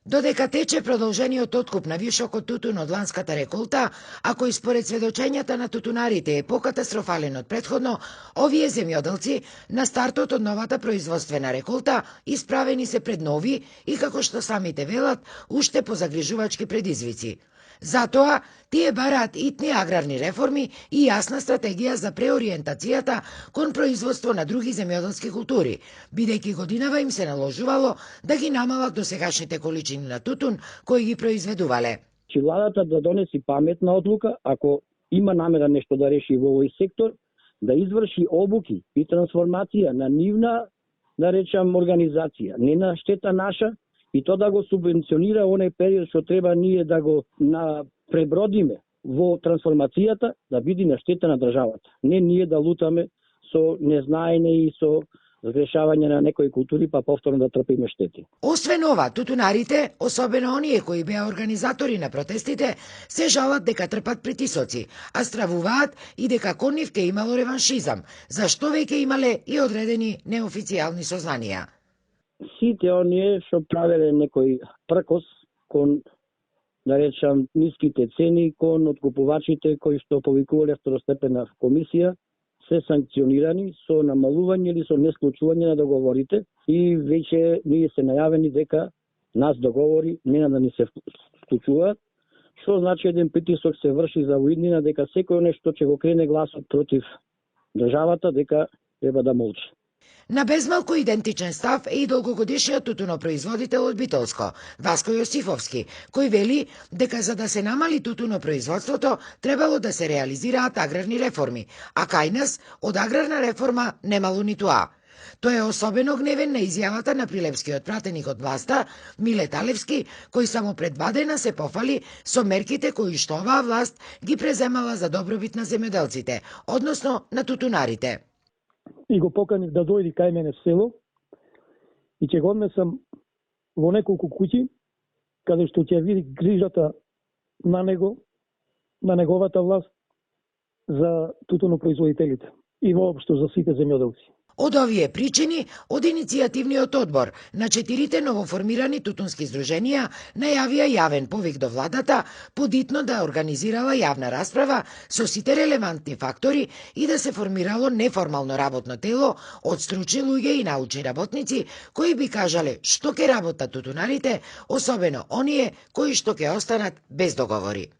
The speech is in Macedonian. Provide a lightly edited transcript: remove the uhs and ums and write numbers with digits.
Додека тече продолжениот откуп на вишокот тутун од ланската реколта, а кој според сведочењата на тутунарите е покатастрофален од претходно, овие земјоделци на стартот од новата производствена реколта исправени се пред нови и, како што самите велат, уште позагрижувачки предизвици. Затоа, тие бараат итни аграрни реформи и јасна стратегија за преориентацијата кон производство на други земјоделски култури, бидејќи годинава им се наложувало да ги намалат досегашните количини на тутун кои ги произведувале. Че владата да донеси паметна одлука, ако има намера нешто да реши во овој сектор, да изврши обуки и трансформација на нивна, да речам, организација, не на штета наша, и то да го субвенционира оној период што треба ние да го пребродиме во трансформацијата, да биде на штета на државата. Не ние да лутаме со незнаење и со згрешавање на некои култури, па повторно да трпиме штети. Освен ова, тутунарите, особено оние кои беа организатори на протестите, се жалат дека трпат притисоци, а стравуваат и дека кон нив ке имало реваншизам, зашто веќе имале и одредени неофицијални сознанија. Сите оние што правеле некој пркос кон, да речам, ниските цени, кон откупувачите кои што повикувале второстепена комисија, се санкционирани со намалување или со несклучување на договорите и веќе ние се најавени дека нас договори нема да ни се вклучуваат, што значи еден притисок се врши за воиднина дека секој нешто ќе го крене гласот против државата дека треба да молчи. На безмалку идентичен став е и долгогодишниот тутунопроизводител од Битолско, Васко Јосифовски, кој вели дека за да се намали тутунопроизводството требало да се реализираат аграрни реформи, а кај нас од аграрна реформа немало ниту А. Тој е особено гневен на изјавата на прилепскиот пратеник од власта, Миле Талевски, кој само пред 2 дена се пофали со мерките кои што оваа власт ги преземала за добробит на земјоделците, односно на тутунарите. И го поканив да дојди кај мене в село и ќе го однесам во неколку куќи, каде што ќе види грижата на него, на неговата власт за тутунопроизводителите и воопшто за сите земјоделци. Од овие причини, од иницијативниот одбор на 4 новоформирани тутунски здруженија најавија јавен повик до владата подитно да организирала јавна расправа со сите релевантни фактори и да се формирало неформално работно тело од стручни луѓе и научни работници кои би кажале што ќе работат тутунарите, особено оние кои што ќе останат без договори.